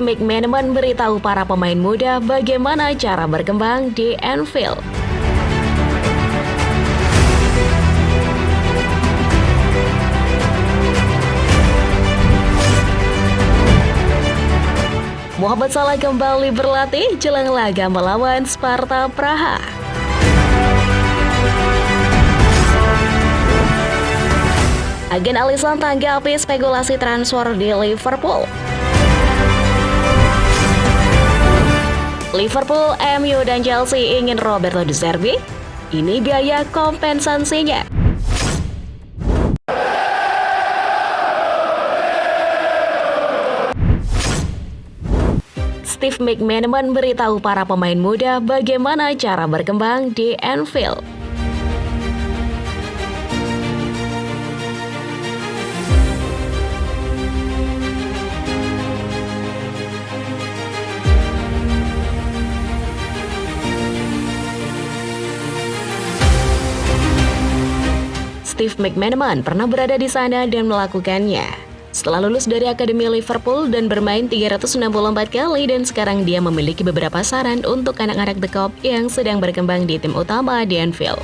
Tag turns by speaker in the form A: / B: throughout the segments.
A: McManaman beritahu para pemain muda bagaimana cara berkembang di Anfield. Mohamed Salah kembali berlatih jelang laga melawan Sparta Praha. Agen Alisson tanggapi spekulasi transfer di Liverpool. Liverpool, MU, dan Chelsea ingin Roberto De Zerbi. Ini biaya kompensasinya. Steve McManaman beritahu para pemain muda bagaimana cara berkembang di Anfield. Steve McManaman pernah berada di sana dan melakukannya. Setelah lulus dari Akademi Liverpool dan bermain 364 kali, dan sekarang dia memiliki beberapa saran untuk anak-anak The Kop yang sedang berkembang di tim utama di Anfield.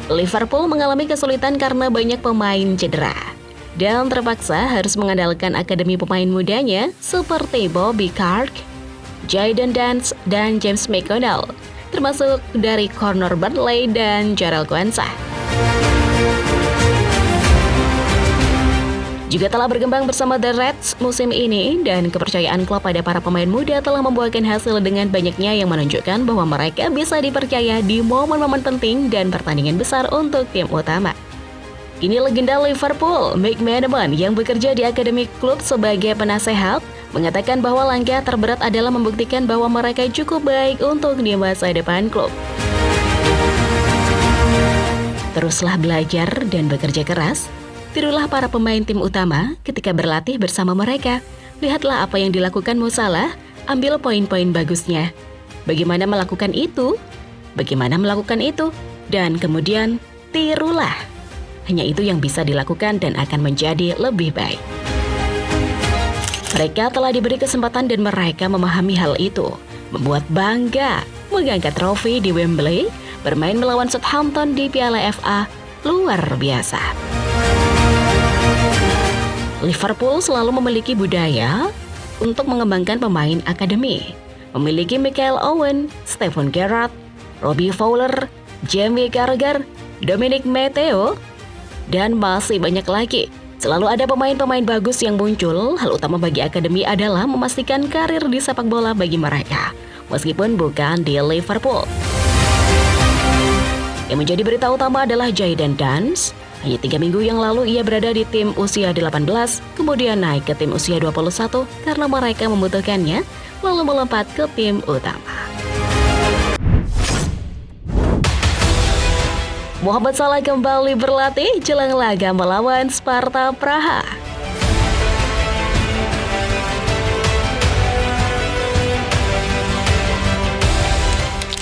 A: Liverpool mengalami kesulitan karena banyak pemain cedera dan terpaksa harus mengandalkan akademi pemain mudanya seperti Bobby Clark, Jayden Danns, dan James McConnell, termasuk dari Connor Bartley dan Jarell Quansah. Juga telah berkembang bersama The Reds musim ini, dan kepercayaan klub pada para pemain muda telah membuahkan hasil dengan banyaknya yang menunjukkan bahwa mereka bisa dipercaya di momen-momen penting dan pertandingan besar untuk tim utama. Ini legenda Liverpool, McManaman, yang bekerja di akademi klub sebagai penasehat, mengatakan bahwa langkah terberat adalah membuktikan bahwa mereka cukup baik untuk di masa depan klub. Teruslah belajar dan bekerja keras. Tirulah para pemain tim utama ketika berlatih bersama mereka. Lihatlah apa yang dilakukan Mo Salah, ambil poin-poin bagusnya. Bagaimana melakukan itu? Dan kemudian tirulah. Hanya itu yang bisa dilakukan dan akan menjadi lebih baik. Mereka telah diberi kesempatan dan mereka memahami hal itu. Membuat bangga, mengangkat trofi di Wembley, bermain melawan Southampton di Piala FA, luar biasa. Liverpool selalu memiliki budaya untuk mengembangkan pemain akademi. Memiliki Michael Owen, Steven Gerrard, Robbie Fowler, Jamie Carragher, Dominic Matteo, dan masih banyak lagi. Selalu ada pemain-pemain bagus yang muncul. Hal utama bagi akademi adalah memastikan karir di sepak bola bagi mereka, meskipun bukan di Liverpool. Yang menjadi berita utama adalah Jayden Danns. Hanya 3 minggu yang lalu ia berada di tim usia 18, kemudian naik ke tim usia 21 karena mereka membutuhkannya, lalu melompat ke tim utama. Mohamed Salah kembali berlatih jelang laga melawan Sparta Praha.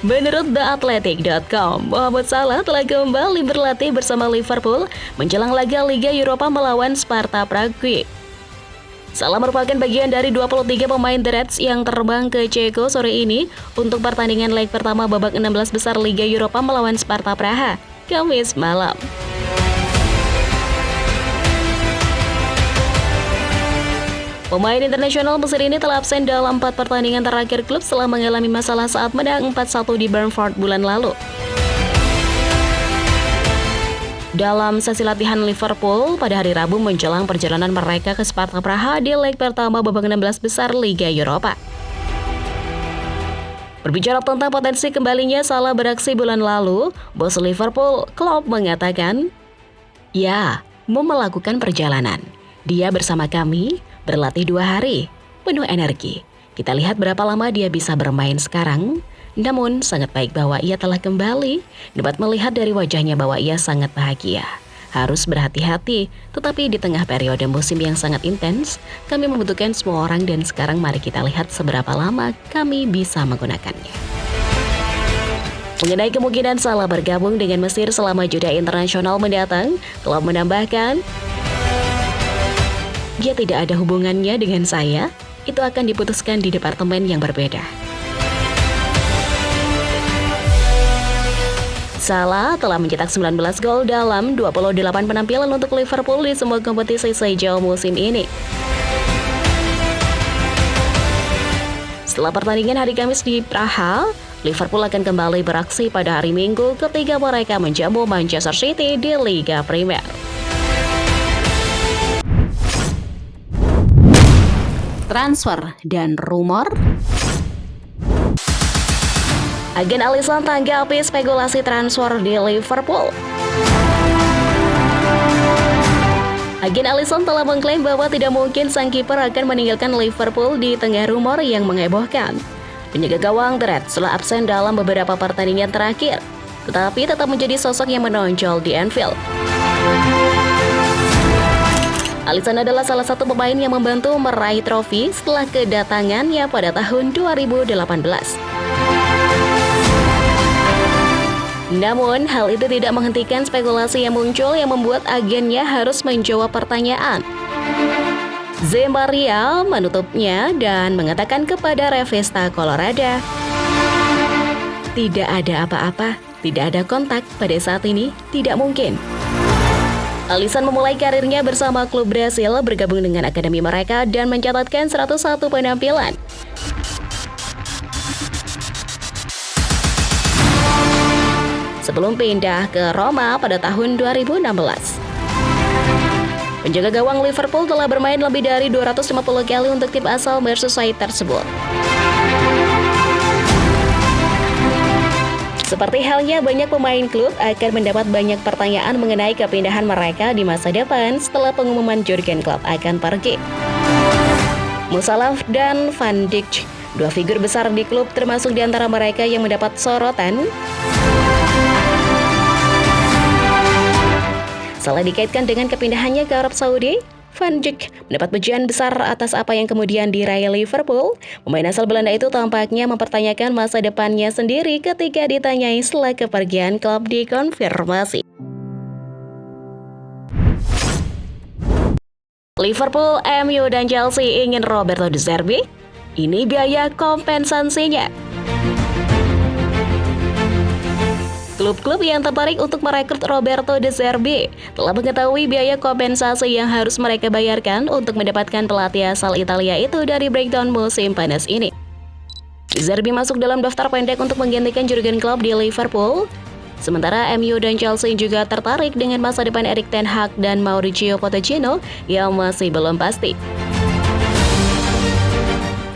A: Menurut TheAthletic.com, Mohamed Salah telah kembali berlatih bersama Liverpool menjelang laga Liga Eropa melawan Sparta Prague. Salah merupakan bagian dari 23 pemain The Reds yang terbang ke Ceko sore ini untuk pertandingan leg pertama babak 16 besar Liga Eropa melawan Sparta Praha, Kamis malam. Pemain internasional Mesir ini telah absen dalam 4 pertandingan terakhir klub setelah mengalami masalah saat menang 4-1 di Brentford bulan lalu. Dalam sesi latihan Liverpool pada hari Rabu menjelang perjalanan mereka ke Sparta Praha di leg pertama babak 16 besar Liga Eropa. Berbicara tentang potensi kembalinya Salah beraksi bulan lalu, bos Liverpool, Klopp, mengatakan, "Ya, mau melakukan perjalanan. Dia bersama kami, berlatih 2 hari, penuh energi. Kita lihat berapa lama dia bisa bermain sekarang. Namun sangat baik bahwa ia telah kembali. Dapat melihat dari wajahnya bahwa ia sangat bahagia. Harus berhati-hati, tetapi di tengah periode musim yang sangat intens, kami membutuhkan semua orang dan sekarang mari kita lihat seberapa lama kami bisa menggunakannya." Mengenai kemungkinan Salah bergabung dengan Mesir selama jeda internasional mendatang, Klopp menambahkan, "Dia tidak ada hubungannya dengan saya. itu akan diputuskan di departemen yang berbeda. Salah telah mencetak 19 gol dalam 28 penampilan untuk Liverpool di semua kompetisi sejauh musim ini. Setelah pertandingan hari Kamis di Praha, Liverpool akan kembali beraksi pada hari Minggu ketika mereka menjamu Manchester City di Liga Premier. Transfer dan rumor. Agen Alisson tanggapi spekulasi transfer di Liverpool. Agen Alisson telah mengklaim bahwa tidak mungkin sang kiper akan meninggalkan Liverpool di tengah rumor yang menghebohkan. Penjaga gawang The Reds telah absen dalam beberapa pertandingan terakhir, tetapi tetap menjadi sosok yang menonjol di Anfield. Alisson adalah salah satu pemain yang membantu meraih trofi setelah kedatangannya pada tahun 2018. Namun, hal itu tidak menghentikan spekulasi yang muncul yang membuat agennya harus menjawab pertanyaan. Zemaria menutupnya dan mengatakan kepada Revista Colorado, "Tidak ada apa-apa, tidak ada kontak pada saat ini, tidak mungkin." Alisson memulai karirnya bersama klub Brasil, bergabung dengan akademi mereka dan mencatatkan 101 penampilan. Sebelum pindah ke Roma pada tahun 2016. Penjaga gawang Liverpool telah bermain lebih dari 250 kali untuk tim asal Merseyside tersebut. Seperti halnya banyak pemain klub akan mendapat banyak pertanyaan mengenai kepindahan mereka di masa depan setelah pengumuman Jurgen Klopp akan pergi. Mo Salah dan Van Dijk, dua figur besar di klub termasuk di antara mereka yang mendapat sorotan. Salah dikaitkan dengan kepindahannya ke Arab Saudi. Van Dijk mendapat pujian besar atas apa yang kemudian diraih Liverpool. Pemain asal Belanda itu tampaknya mempertanyakan masa depannya sendiri ketika ditanyai setelah kepergian klub dikonfirmasi. Liverpool, MU, dan Chelsea ingin Roberto De Zerbi. Ini biaya kompensasinya. Klub-klub yang tertarik untuk merekrut Roberto De Zerbi telah mengetahui biaya kompensasi yang harus mereka bayarkan untuk mendapatkan pelatih asal Italia itu dari breakdown musim panas ini. De Zerbi masuk dalam daftar pendek untuk menggantikan Jurgen Klopp di Liverpool. Sementara MU dan Chelsea juga tertarik dengan masa depan Erik ten Hag dan Mauricio Pochettino yang masih belum pasti.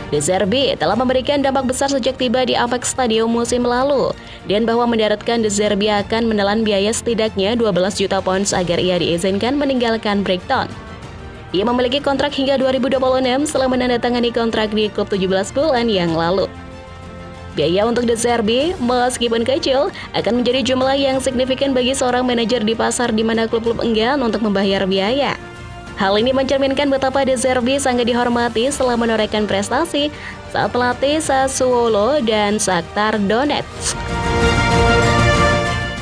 A: De Zerbi telah memberikan dampak besar sejak tiba di Apex Stadium musim lalu, dan bahwa mendaratkan De Zerbi akan menelan biaya setidaknya 12 juta pounds agar ia diizinkan meninggalkan Brighton. Ia memiliki kontrak hingga 2026 setelah menandatangani kontrak di klub 17 bulan yang lalu. Biaya untuk De Zerbi, meskipun kecil, akan menjadi jumlah yang signifikan bagi seorang manajer di pasar di mana klub-klub enggan untuk membayar biaya. Hal ini mencerminkan betapa De Zerbi sangat dihormati setelah menorehkan prestasi saat pelatih Sassuolo dan Shakhtar Donetsk.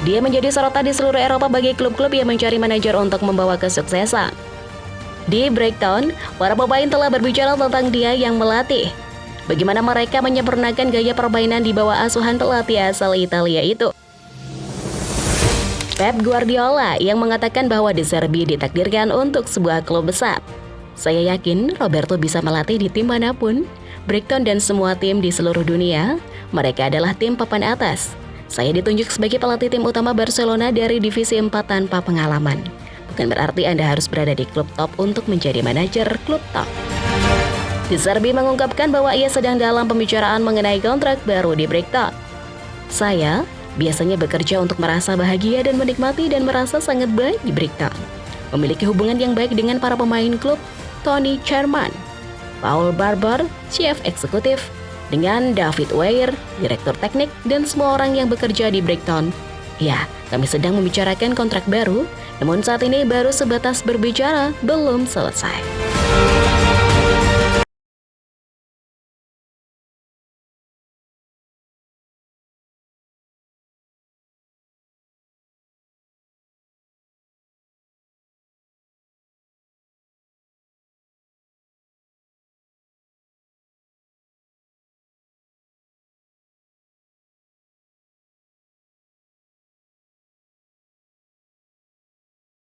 A: Dia menjadi sorotan di seluruh Eropa bagi klub-klub yang mencari manajer untuk membawa kesuksesan. Di Brighton, para pemain telah berbicara tentang dia yang melatih. Bagaimana mereka menyempurnakan gaya permainan di bawah asuhan pelatih asal Italia itu. Pep Guardiola yang mengatakan bahwa De Zerbi ditakdirkan untuk sebuah klub besar. Saya yakin Roberto bisa melatih di tim manapun, Brighton dan semua tim di seluruh dunia. Mereka adalah tim papan atas. Saya ditunjuk sebagai pelatih tim utama Barcelona dari divisi 4 tanpa pengalaman. Bukan berarti Anda harus berada di klub top untuk menjadi manajer klub top. De Zerbi mengungkapkan bahwa ia sedang dalam pembicaraan mengenai kontrak baru di Brighton. Saya biasanya bekerja untuk merasa bahagia dan menikmati dan merasa sangat baik di Brighton. Memiliki hubungan yang baik dengan para pemain klub, Tony Chairman, Paul Barber, Chief Eksekutif, dengan David Weir, Direktur Teknik, dan semua orang yang bekerja di Brighton. Ya, kami sedang membicarakan kontrak baru, namun saat ini baru sebatas berbicara, belum selesai.